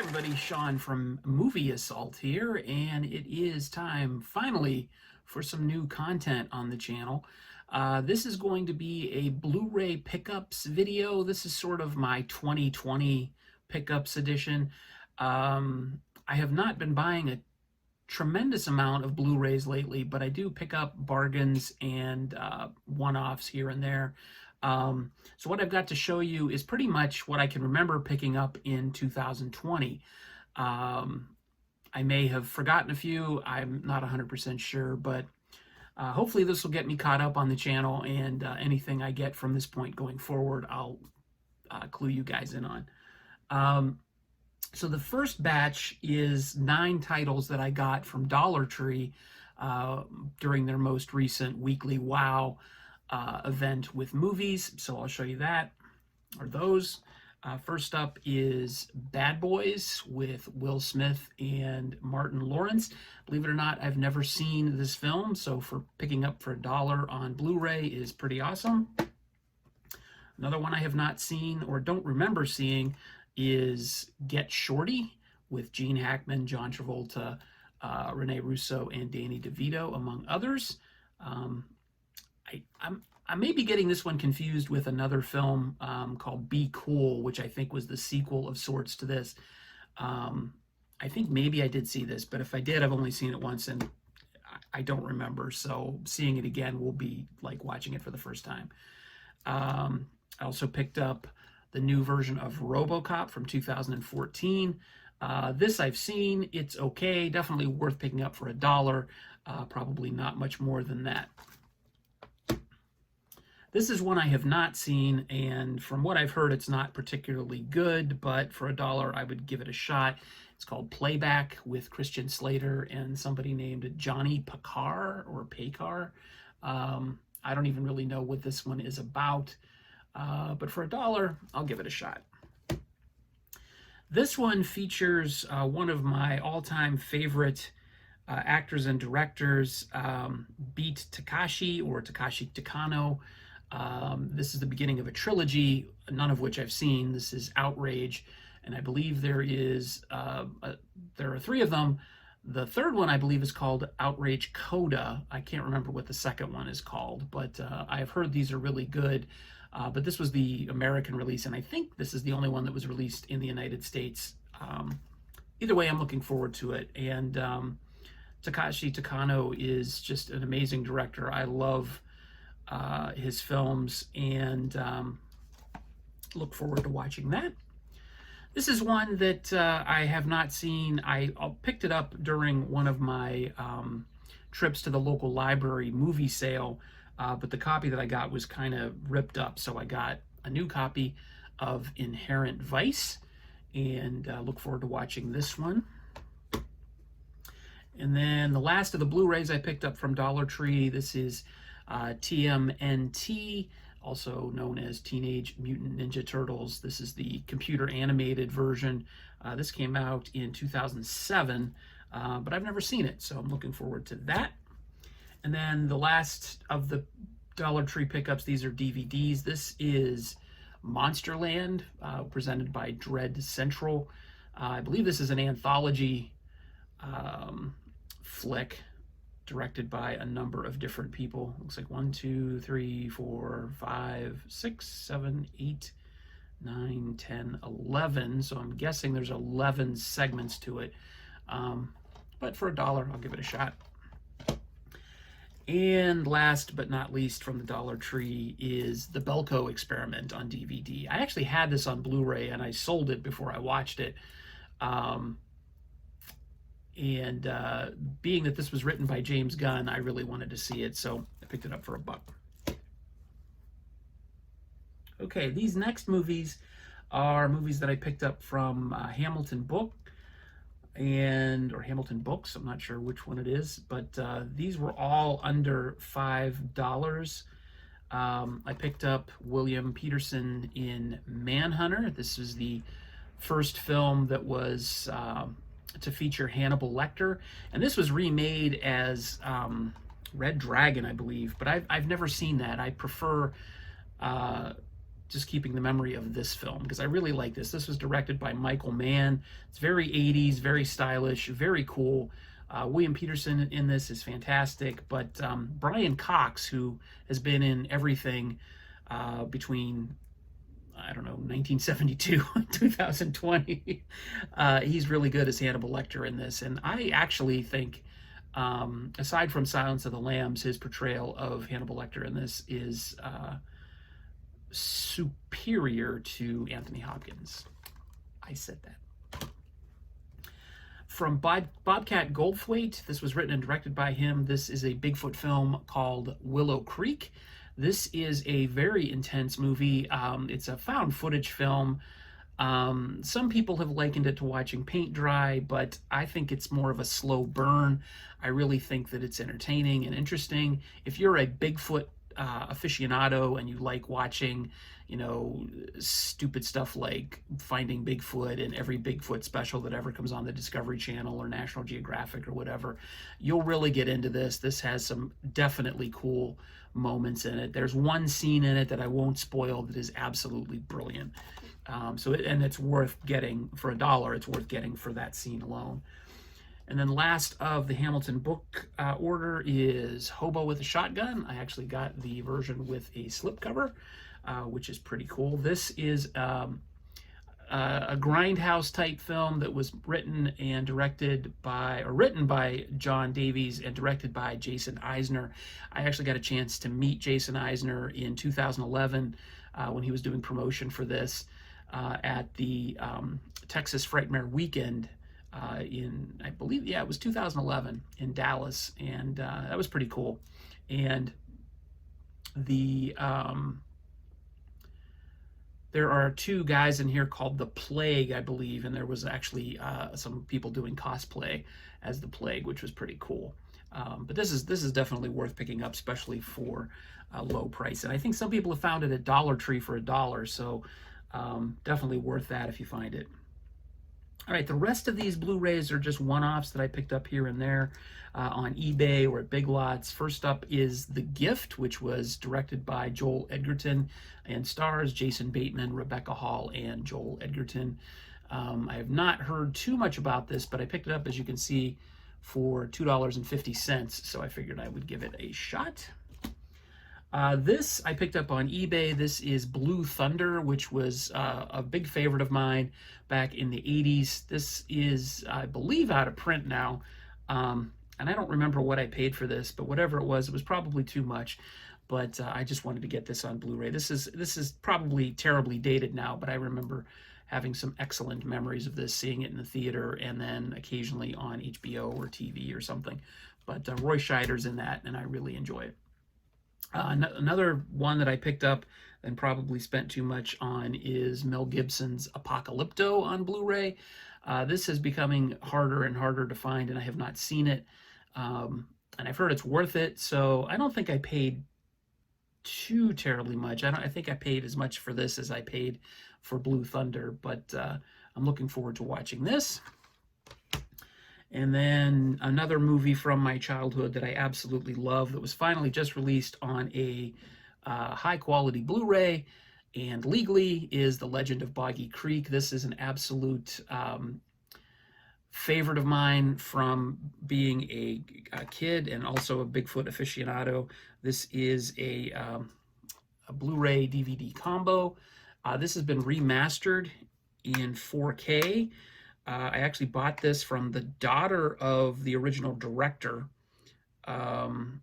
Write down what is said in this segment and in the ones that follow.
everybody, Sean from Movie Assault here, and it is time finally for some new content on the channel. This is going to be a Blu-ray pickups video. This is sort of my 2020 pickups edition. I have not been buying a tremendous amount of Blu-rays lately, but I do pick up bargains and one-offs here and there. So what I've got to show you is pretty much what I can remember picking up in 2020. I may have forgotten a few, I'm not 100% sure, but hopefully this will get me caught up on the channel, and anything I get from this point going forward, I'll clue you guys in on. So the first batch is 9 titles that I got from Dollar Tree during their most recent weekly WOW event with movies. So I'll show you that, or those. First up is Bad Boys with Will Smith and Martin Lawrence. Believe it or not, I've never seen this film, so for picking up for $1 on Blu-ray is pretty awesome. Another one I have not seen or don't remember seeing is Get Shorty with Gene Hackman, John Travolta, Rene Russo, and Danny DeVito, among others. I may be getting this one confused with another film called Be Cool, which I think was the sequel of sorts to this. I think maybe I did see this, but if I did, I've only seen it once and I don't remember. So seeing it again will be like watching it for the first time. I also picked up the new version of RoboCop from 2014. This I've seen. It's okay. Definitely worth picking up for $1. Probably not much more than that. This is one I have not seen, and from what I've heard, it's not particularly good, but for $1, I would give it a shot. It's called Playback with Christian Slater and somebody named Johnny Pakar or Pekar. I don't even really know what this one is about, but for $1, I'll give it a shot. This one features one of my all-time favorite actors and directors, Beat Takashi or Takashi Takano. This is the beginning of a trilogy, none of which I've seen. This is Outrage, and I believe there are 3 of them. The third one, I believe, is called Outrage Coda. I can't remember what the second one is called, but I've heard these are really good. But this was the American release, and I think this is the only one that was released in the United States. Either way, I'm looking forward to it. And Takashi Takano is just an amazing director. I love his films, and look forward to watching that. This is one that I have not seen. I picked it up during one of my trips to the local library movie sale, but the copy that I got was kind of ripped up, so I got a new copy of Inherent Vice, and look forward to watching this one. And then the last of the Blu-rays I picked up from Dollar Tree, this is TMNT, also known as Teenage Mutant Ninja Turtles. This is the computer animated version. This came out in 2007, but I've never seen it, so I'm looking forward to that. And then the last of the Dollar Tree pickups, these are DVDs. This is Monsterland, presented by Dread Central. I believe this is an anthology flick, directed by a number of different people. Looks like 1, 2, 3, 4, 5, 6, 7, 8, 9, 10, 11. So I'm guessing there's 11 segments to it. But for $1, I'll give it a shot. And last but not least from the Dollar Tree is the Belko Experiment on DVD. I actually had this on Blu-ray and I sold it before I watched it. Being that this was written by James Gunn, I really wanted to see it, so I picked it up for $1. Okay, these next movies are movies that I picked up from Hamilton Book or Hamilton Books. I'm not sure which one it is, but these were all under $5. I picked up William Peterson in Manhunter. This is the first film that was to feature Hannibal Lecter, and this was remade as Red Dragon, I believe, but I've never seen that. I prefer to just keeping the memory of this film, because I really like this. This was directed by Michael Mann. It's very 80s, very stylish, very cool. William Peterson in this is fantastic, but Brian Cox, who has been in everything between, I don't know, 1972 and 2020, he's really good as Hannibal Lecter in this. And I actually think, aside from Silence of the Lambs, his portrayal of Hannibal Lecter in this is superior to Anthony Hopkins. I said that. From Bobcat Goldthwait, this was written and directed by him. This is a Bigfoot film called Willow Creek. This is a very intense movie. It's a found footage film. Some people have likened it to watching paint dry, but I think it's more of a slow burn. I really think that it's entertaining and interesting. If you're a Bigfoot aficionado and you like watching, you know, stupid stuff like Finding Bigfoot and every Bigfoot special that ever comes on the Discovery Channel or National Geographic or whatever, you'll really get into this. This has some definitely cool moments in it. There's one scene in it that I won't spoil that is absolutely brilliant. And it's worth getting for $1. It's worth getting for that scene alone. And then last of the Hamilton book order is Hobo with a Shotgun. I actually got the version with a slipcover, which is pretty cool. This is a grindhouse type film that was written by John Davies and directed by Jason Eisner. I actually got a chance to meet Jason Eisner in 2011 when he was doing promotion for this at the Texas Frightmare Weekend in, I believe, yeah, it was 2011 in Dallas, and that was pretty cool. And the there are two guys in here called the Plague, I believe, and there was actually some people doing cosplay as the Plague, which was pretty cool. But this is definitely worth picking up, especially for a low price. And I think some people have found it at Dollar Tree for $1, so definitely worth that if you find it. All right, the rest of these Blu-rays are just one-offs that I picked up here and there on eBay or at Big Lots. First up is The Gift, which was directed by Joel Edgerton and stars Jason Bateman, Rebecca Hall, and Joel Edgerton. I have not heard too much about this, but I picked it up, as you can see, for $2.50, so I figured I would give it a shot. This I picked up on eBay. This is Blue Thunder, which was a big favorite of mine back in the 80s. This is, I believe, out of print now. And I don't remember what I paid for this, but whatever it was probably too much. But I just wanted to get this on Blu-ray. This is probably terribly dated now, but I remember having some excellent memories of this, seeing it in the theater and then occasionally on HBO or TV or something. But Roy Scheider's in that, and I really enjoy it. Another one that I picked up and probably spent too much on is Mel Gibson's Apocalypto on Blu-ray. This is becoming harder and harder to find, and I have not seen it. And I've heard it's worth it, so I don't think I paid too terribly much. I think I paid as much for this as I paid for Blue Thunder, but I'm looking forward to watching this. And then another movie from my childhood that I absolutely love that was finally just released on a high-quality Blu-ray and legally is The Legend of Boggy Creek. This is an absolute favorite of mine from being a kid and also a Bigfoot aficionado. This is a Blu-ray DVD combo. This has been remastered in 4K. I actually bought this from the daughter of the original director, and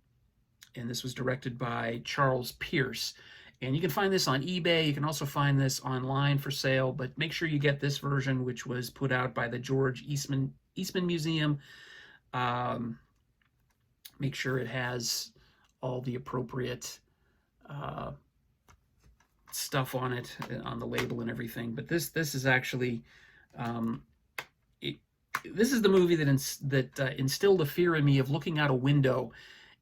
this was directed by Charles Pierce. And you can find this on eBay. You can also find this online for sale, but make sure you get this version, which was put out by the George Eastman Museum. Make sure it has all the appropriate stuff on it, on the label and everything. But this is actually... this is the movie that instilled a fear in me of looking out a window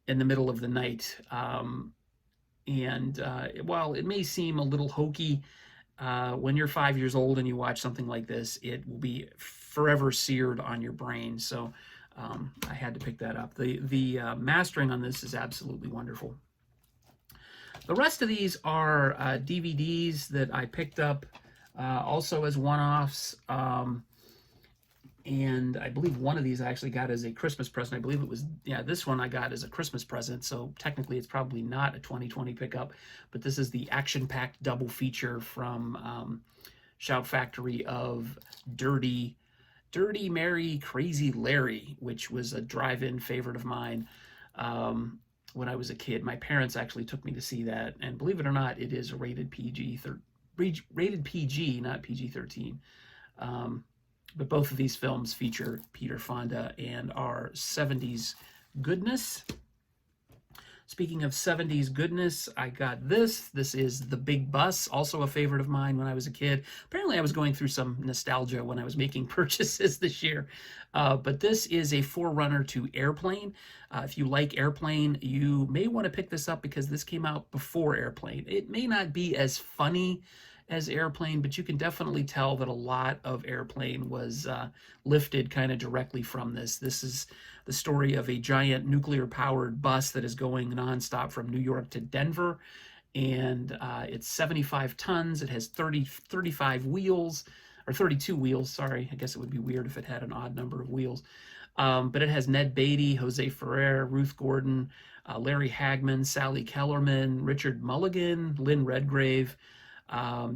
in the middle of the night. While it may seem a little hokey, when you're 5 years old and you watch something like this, it will be forever seared on your brain. So I had to pick that up. The mastering on this is absolutely wonderful. The rest of these are DVDs that I picked up also as one-offs. And I believe one of these I actually got as a Christmas present. I believe it was, yeah, this one I got as a Christmas present, so technically it's probably not a 2020 pickup, but this is the action-packed double feature from Shout Factory of Dirty Mary, Crazy Larry, which was a drive-in favorite of mine when I was a kid. My parents actually took me to see that, and believe it or not, it is rated PG, not PG-13. But both of these films feature Peter Fonda and are 70s goodness. Speaking of 70s goodness, I got this. This is The Big Bus, also a favorite of mine when I was a kid. Apparently, I was going through some nostalgia when I was making purchases this year. But this is a forerunner to Airplane. If you like Airplane, you may want to pick this up because this came out before Airplane. It may not be as funny as Airplane, but you can definitely tell that a lot of Airplane was lifted kind of directly from this. This is the story of a giant nuclear-powered bus that is going nonstop from New York to Denver, and it's 75 tons. It has 35 wheels, or 32 wheels, sorry. I guess it would be weird if it had an odd number of wheels. But it has Ned Beatty, Jose Ferrer, Ruth Gordon, Larry Hagman, Sally Kellerman, Richard Mulligan, Lynn Redgrave.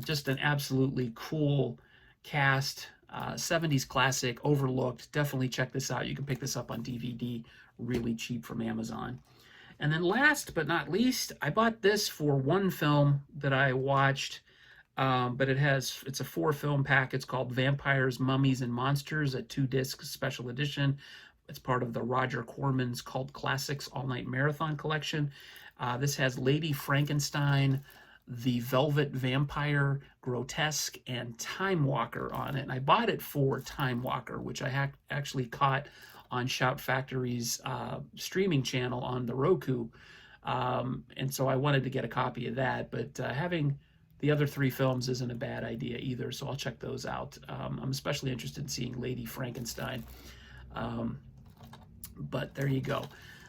Just an absolutely cool cast, 70s classic, overlooked. Definitely check this out. You can pick this up on DVD really cheap from Amazon. And then last but not least, I bought this for one film that I watched, but it's a 4-film pack. It's called Vampires, Mummies, and Monsters, a 2-disc special edition. It's part of the Roger Corman's Cult Classics All-Night Marathon collection. This has Lady Frankenstein, The Velvet Vampire, Grotesque, and Time Walker on it. And I bought it for Time Walker, which I actually caught on Shout Factory's streaming channel on the Roku. And so I wanted to get a copy of that, but having the other 3 films isn't a bad idea either, so I'll check those out. I'm especially interested in seeing Lady Frankenstein. But there you go.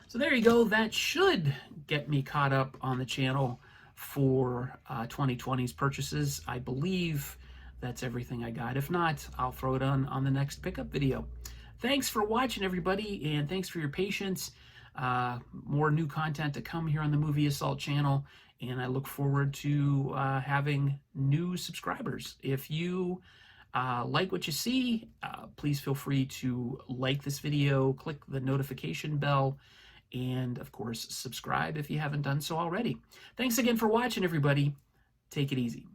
So there you go. That should get me caught up on the channel for 2020's purchases. I believe that's everything I got. If not, I'll throw it on the next pickup video. Thanks for watching, everybody, and thanks for your patience. More new content to come here on the Movie Assault channel, and I look forward to having new subscribers. If you like what you see, please feel free to like this video, click the notification bell, and of course, subscribe if you haven't done so already. Thanks again for watching, everybody. Take it easy.